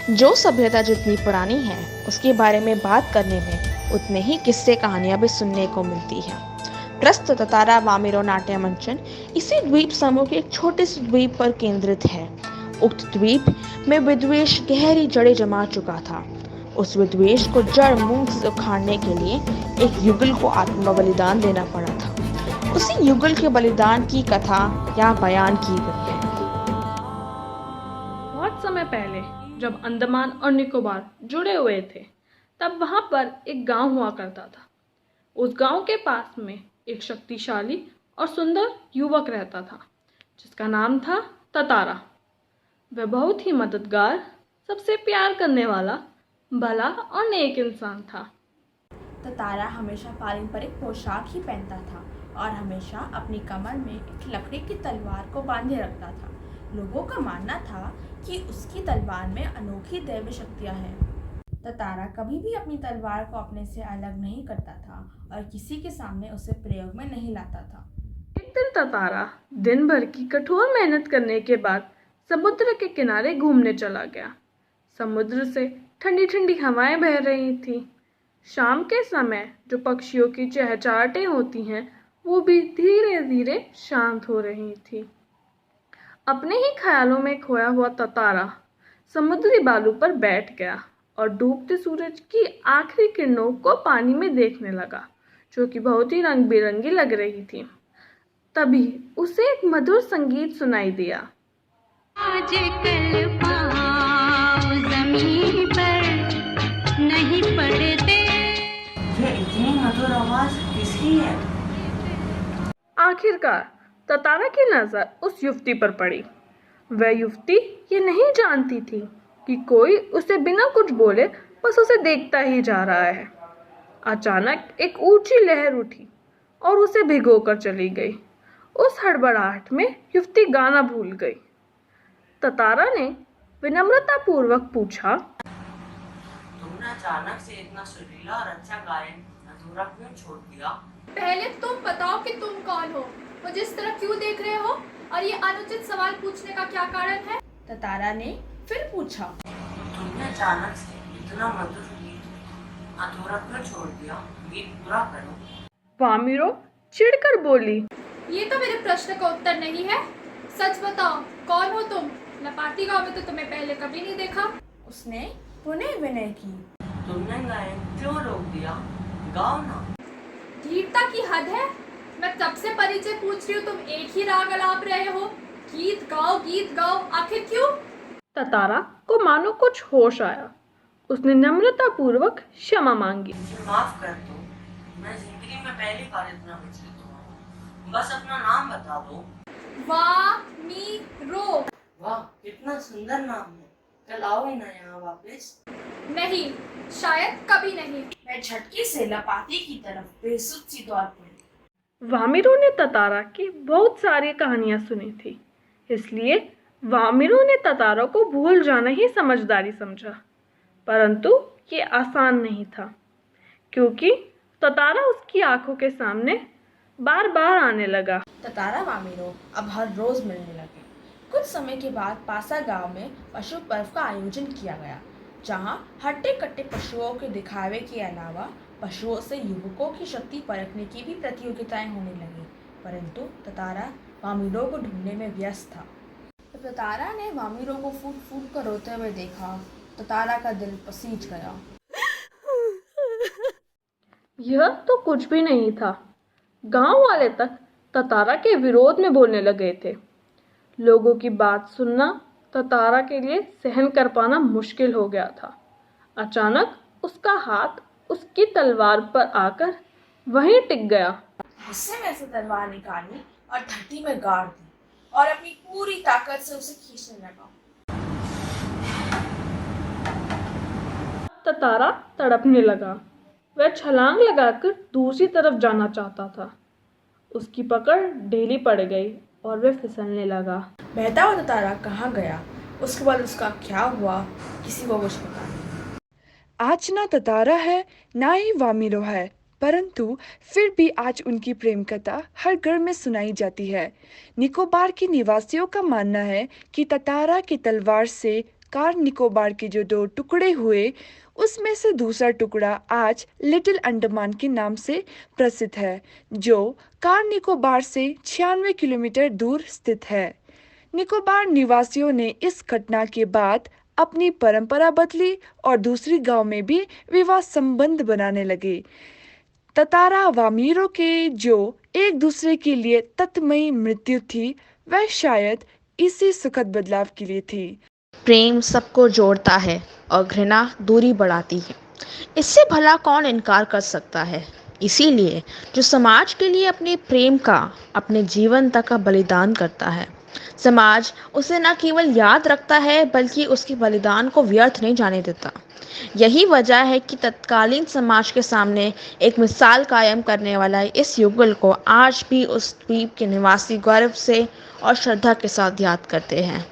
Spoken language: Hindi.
जो सभ्यता जितनी पुरानी है उसके बारे में बात करने में उतने ही किस्से कहानियां भी सुनने को मिलती है। प्रस्तुत ततारा वामिरो नाट्य मंचन इसी द्वीप समूह के एक छोटे से द्वीप पर केंद्रित है। उक्त द्वीप में विद्वेष गहरी जड़ें जमा चुका था। उस विद्वेष को जड़ मूल से उखाड़ने के लिए एक युगल को आत्म बलिदान देना पड़ा था। उसी युगल के बलिदान की कथा यहाँ बयान की गई है। बहुत समय पहले जब अंडमान और निकोबार जुड़े हुए थे, तब वहां पर एक गांव हुआ करता था। उस गांव के पास में एक शक्तिशाली और सुंदर युवक रहता था, जिसका नाम था ततारा। वह बहुत ही मददगार, सबसे प्यार करने वाला, भला और नेक इंसान था। ततारा हमेशा पारंपरिक पोशाक ही पहनता था और हमेशा अपनी कमर में एक लकड़ी की तलवार को बांधे रखता था। लोगों का मानना था कि उसकी तलवार में अनोखी दैवी शक्तियां हैं। ततारा कभी भी अपनी तलवार को अपने से अलग नहीं करता था और किसी के सामने उसे प्रयोग में नहीं लाता था। एक दिन ततारा दिन भर की कठोर मेहनत करने के बाद समुद्र के किनारे घूमने चला गया। समुद्र से ठंडी ठंडी हवाएं बह रही थीं। शाम के समय जो पक्षियों की चहचहाहटें होती हैं, वो भी धीरे धीरे शांत हो रही थी। अपने ही ख्यालों में खोया हुआ ततारा समुद्री बालू पर बैठ गया और डूबते सूरज की आखिरी किरणों को पानी में देखने लगा, जो कि बहुत ही रंग बिरंगी लग रही थी। तभी उसे एक मधुर संगीत सुनाई दिया। आजकल पाँव ज़मीन पर नहीं पड़ते। ये इतनी मधुर आवाज किसकी है? आखिरकार ततारा की नजर उस युवती पर पड़ी। वह युवती ये नहीं जानती थी कि कोई उसे बिना कुछ बोले बस उसे देखता ही जा रहा है। अचानक एक ऊंची लहर उठी और उसे भिगोकर चली गई। उस हड़बड़ाहट में युवती गाना भूल गई। ततारा ने विनम्रतापूर्वक पूछा, तुमने अचानक से इतना सुरीला और अच्छा गायन अधूरा क्यों छोड़ दिया? पहले तुम बताओ कि तुम कौन हो, मुझे इस तरह क्यों देख रहे हो और ये अनुचित सवाल पूछने का क्या कारण है? ततारा ने फिर पूछा, तुमने अचानक से इतना मधुर गीत अधूरा क्यों छोड़ दिया? गीत पूरा करो। वामिरो चिढ़कर बोली, ये तो मेरे प्रश्न का उत्तर नहीं है। सच बताओ, कौन हो तुम? लपाटी गांव में तो तुम्हें पहले कभी नहीं देखा। उसने पुनः विनय की, तुमने गायन क्यों रोक दिया? गाओ ना। धीरता की हद है। मैं तब से परिचय पूछ रही हूँ, तुम एक ही राग अलाप रहे हो। गीत गाओ, आखिर क्यों? ततारा को मानो कुछ होश आया। उसने नम्रतापूर्वक क्षमा मांगी। मुझे माफ कर दो, मैं जिंदगी में पहली बार इतना विचलित हुआ हूँ। बस अपना नाम बता दो। वामिरो। वाह, कितना सुंदर नाम है। कल आओ ना यहाँ वापस। नहीं, शायद कभी नहीं। मैं झटके से लपाटी की तरफ बेसुध सी दौड़ पड़ी। वामिरो ने ततारा की बहुत सारी कहानियां सुनी थी, इसलिए वामिरो ने ततारा को भूल जाना ही समझदारी समझा। परंतु ये आसान नहीं था, क्योंकि ततारा उसकी आंखों के सामने बार बार आने लगा। ततारा वामिरो अब हर रोज मिलने लगे। कुछ समय के बाद पासा गांव में पशु पर्व का आयोजन किया गया, जहां हट्टे कट्टे पशुओं के दिखावे के अलावा पशुओं से युवकों की शक्ति परखने की भी प्रतियोगिताएं होने लगी। परंतु ततारा वामिरो को ढूंढने में व्यस्त था। जब ततारा ने वामिरो को फूट फूट कर रोते हुए देखा, ततारा का दिल पसीज गया। यह तो कुछ भी नहीं था। गांव वाले तक ततारा के विरोध में बोलने लगे थे। लोगों की बात सुनना ततारा के लिए सहन कर पाना मुश्किल हो गया था। अचानक उसका हाथ उसकी तलवार पर आकर वहीं टिक गया। गुस्से में से तलवार निकाली और धरती में गाड़ दी और अपनी पूरी ताकत से उसे खींचने लगा। ततारा तड़पने लगा। वह छलांग लगाकर दूसरी तरफ जाना चाहता था। उसकी पकड़ ढीली पड़ गई और वह फिसलने लगा। बहता हुआ ततारा कहाँ गया? उसके बाद उसका क्या हुआ, किसी को कुछ पता नहीं। आज ना ततारा है ना ही वामिरो है, परंतु फिर भी आज उनकी प्रेम कथा हर घर में सुनाई जाती है। निकोबार के निवासियों का मानना है कि ततारा की तलवार से कार निकोबार के जो 2 टुकड़े हुए, उसमें से दूसरा टुकड़ा आज लिटिल अंडमान के नाम से प्रसिद्ध है, जो कार निकोबार से 96 किलोमीटर दूर स्थित है। निकोबार निवासियों ने इस घटना के बाद अपनी परंपरा बदली और दूसरी गांव में भी विवाह संबंध बनाने लगे। ततारा वामीरो के जो एक दूसरे के लिए तत्मयी मृत्यु थी, वह शायद इसी सुखद बदलाव के लिए थी। प्रेम सबको जोड़ता है और घृणा दूरी बढ़ाती है। इससे भला कौन इनकार कर सकता है। इसीलिए जो समाज के लिए अपने प्रेम का, अपने जीवन तक का बलिदान करता है, समाज उसे न केवल याद रखता है बल्कि उसके बलिदान को व्यर्थ नहीं जाने देता। यही वजह है कि तत्कालीन समाज के सामने एक मिसाल कायम करने वाला इस युगल को आज भी उस द्वीप के निवासी गौरव से और श्रद्धा के साथ याद करते हैं।